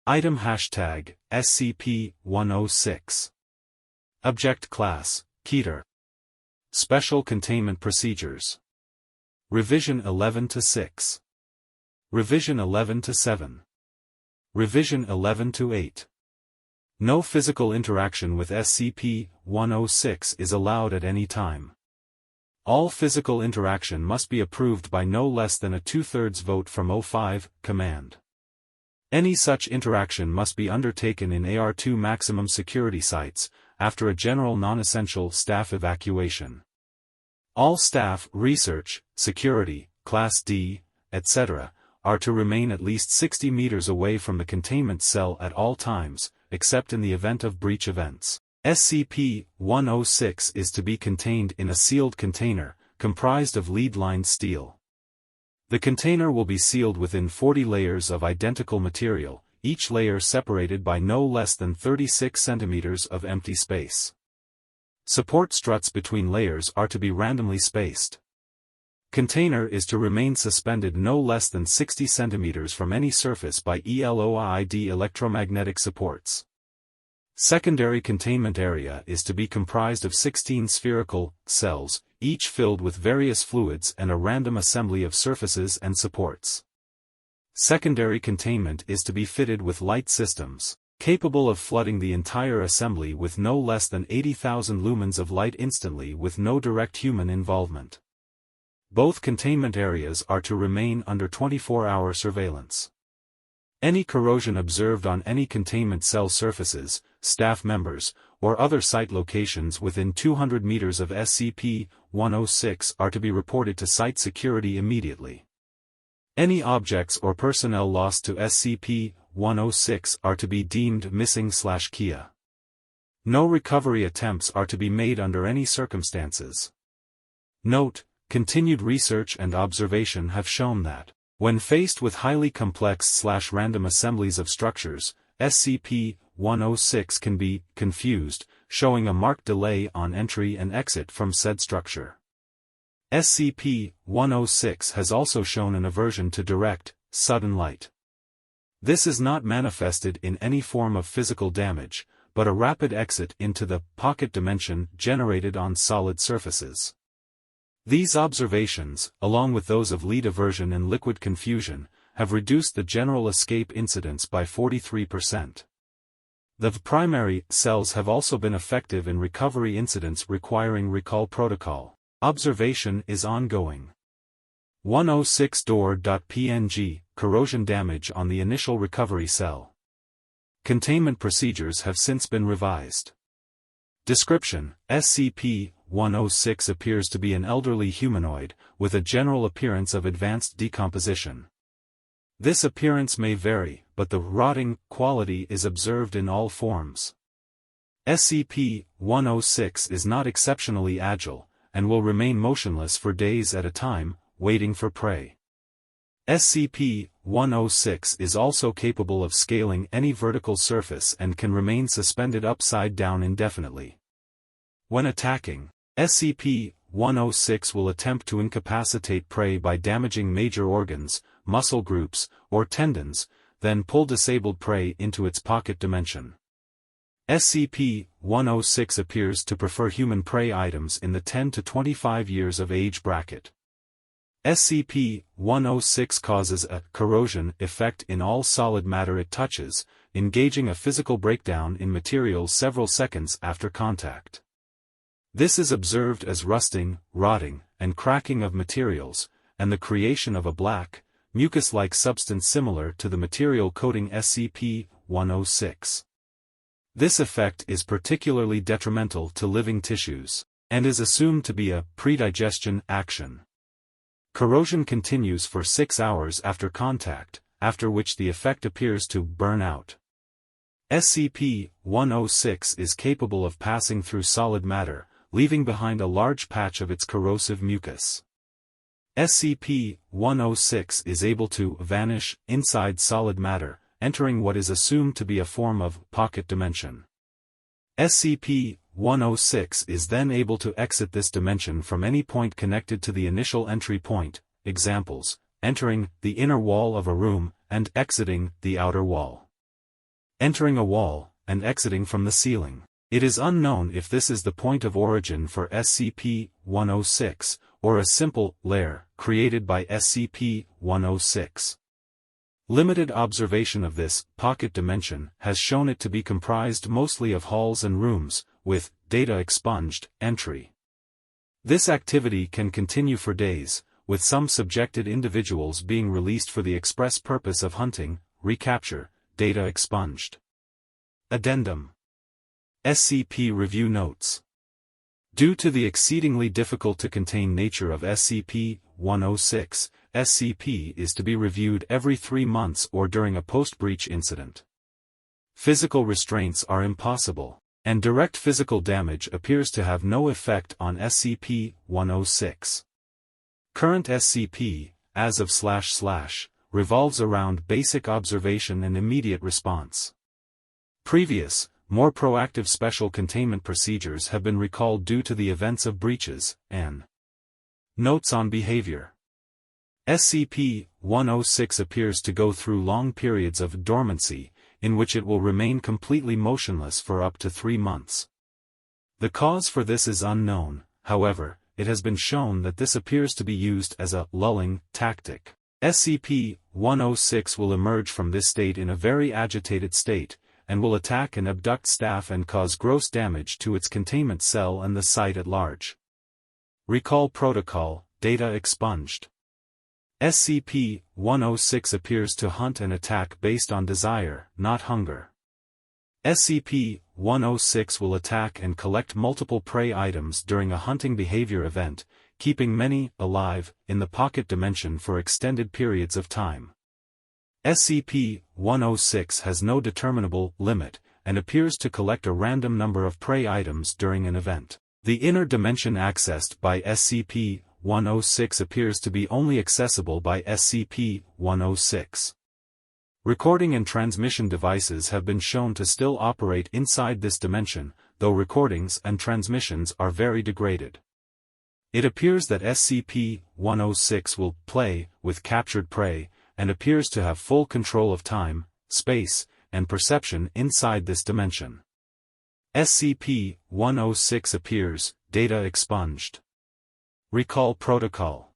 Item hashtag SCP-106. Object Class, Keter. Special Containment Procedures. Revision 11-6. Revision 11-7. Revision 11-8. No physical interaction with SCP-106 is allowed at any time. All physical interaction must be approved by no less than a 2/3 vote from O5 Command. Any such interaction must be undertaken in AR2 maximum security sites, after a general non-essential staff evacuation. All staff, research, security, Class D, etc., are to remain at least 60 meters away from the containment cell at all times, except in the event of breach events. SCP-106 is to be contained in a sealed container, comprised of lead-lined steel. The container will be sealed within 40 layers of identical material, each layer separated by no less than 36 centimeters of empty space. Support struts between layers are to be randomly spaced. Container is to remain suspended no less than 60 centimeters from any surface by ELOID electromagnetic supports. Secondary containment area is to be comprised of 16 spherical cells, each filled with various fluids and a random assembly of surfaces and supports. Secondary containment is to be fitted with light systems, capable of flooding the entire assembly with no less than 80,000 lumens of light instantly with no direct human involvement. Both containment areas are to remain under 24-hour surveillance. Any corrosion observed on any containment cell surfaces, staff members, or other site locations within 200 meters of SCP-106 are to be reported to site security immediately. Any objects or personnel lost to SCP-106 are to be deemed missing/KIA. No recovery attempts are to be made under any circumstances. Note: continued research and observation have shown that, when faced with highly complex/random assemblies of structures, SCP-106 can be confused, showing a marked delay on entry and exit from said structure. SCP-106 has also shown an aversion to direct, sudden light. This is not manifested in any form of physical damage, but a rapid exit into the pocket dimension generated on solid surfaces. These observations, along with those of lead aversion and liquid confusion, have reduced the general escape incidence by 43%. The primary cells have also been effective in recovery incidents requiring recall protocol. Observation is ongoing. 106 door.png, corrosion damage on the initial recovery cell. Containment procedures have since been revised. Description: SCP-106 appears to be an elderly humanoid, with a general appearance of advanced decomposition. This appearance may vary, but the rotting quality is observed in all forms. SCP-106 is not exceptionally agile, and will remain motionless for days at a time, waiting for prey. SCP-106 is also capable of scaling any vertical surface and can remain suspended upside down indefinitely. When attacking, SCP-106 will attempt to incapacitate prey by damaging major organs, muscle groups, or tendons, then pull disabled prey into its pocket dimension. SCP-106 appears to prefer human prey items in the 10 to 25 years of age bracket. SCP-106 causes a corrosion effect in all solid matter it touches, engaging a physical breakdown in material several seconds after contact. This is observed as rusting, rotting, and cracking of materials, and the creation of a black, mucus-like substance similar to the material coating SCP-106. This effect is particularly detrimental to living tissues, and is assumed to be a predigestion action. Corrosion continues for 6 hours after contact, after which the effect appears to burn out. SCP-106 is capable of passing through solid matter, leaving behind a large patch of its corrosive mucus. SCP-106 is able to vanish inside solid matter, entering what is assumed to be a form of pocket dimension. SCP-106 is then able to exit this dimension from any point connected to the initial entry point, examples, entering the inner wall of a room, and exiting the outer wall. entering a wall, and exiting from the ceiling. It is unknown if this is the point of origin for SCP-106, or a simple lair created by SCP-106. Limited observation of this pocket dimension has shown it to be comprised mostly of halls and rooms, with data expunged entry. This activity can continue for days, with some subjected individuals being released for the express purpose of hunting, recapture, data expunged. Addendum. SCP Review Notes. Due to the exceedingly difficult-to-contain nature of SCP-106, SCP is to be reviewed every 3 months or during a post-breach incident. Physical restraints are impossible, and direct physical damage appears to have no effect on SCP-106. Current SCP, as of // revolves around basic observation and immediate response. Previous, more proactive special containment procedures have been recalled due to the events of breaches, and Notes on Behavior. SCP-106 appears to go through long periods of dormancy, in which it will remain completely motionless for up to 3 months. The cause for this is unknown, however, it has been shown that this appears to be used as a lulling tactic. SCP-106 will emerge from this state in a very agitated state, and will attack and abduct staff and cause gross damage to its containment cell and the site at large. Recall Protocol, data expunged. SCP-106 appears to hunt and attack based on desire, not hunger. SCP-106 will attack and collect multiple prey items during a hunting behavior event, keeping many alive in the pocket dimension for extended periods of time. SCP-106 has no determinable limit, and appears to collect a random number of prey items during an event. The inner dimension accessed by SCP-106 appears to be only accessible by SCP-106. Recording and transmission devices have been shown to still operate inside this dimension, though recordings and transmissions are very degraded. It appears that SCP-106 will play with captured prey, and appears to have full control of time, space, and perception inside this dimension. SCP-106 appears, data expunged. Recall Protocol.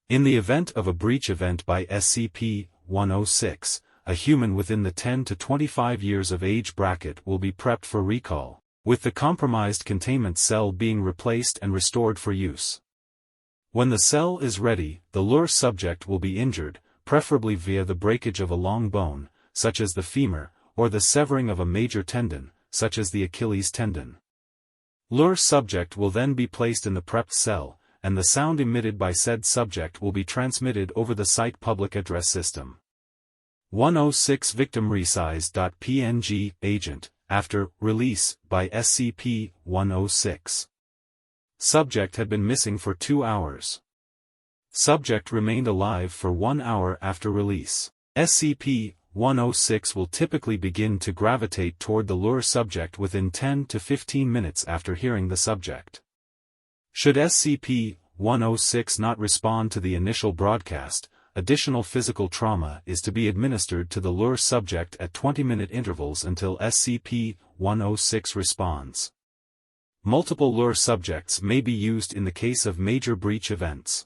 In the event of a breach event by SCP-106, a human within the 10 to 25 years of age bracket will be prepped for recall, with the compromised containment cell being replaced and restored for use. When the cell is ready, the lure subject will be injured, preferably via the breakage of a long bone, such as the femur, or the severing of a major tendon, such as the Achilles tendon. Lure subject will then be placed in the prepped cell, and the sound emitted by said subject will be transmitted over the site public address system. 106 Victim Resize.png Agent, after release by SCP-106. Subject had been missing for 2 hours. Subject remained alive for 1 hour after release. SCP-106 will typically begin to gravitate toward the lure subject within 10 to 15 minutes after hearing the subject. Should SCP-106 not respond to the initial broadcast, additional physical trauma is to be administered to the lure subject at 20-minute intervals until SCP-106 responds. Multiple lure subjects may be used in the case of major breach events.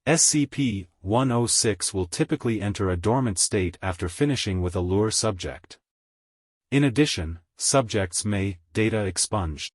SCP-106 will typically enter a dormant state after finishing with a lure subject. In addition, subjects may, data expunged,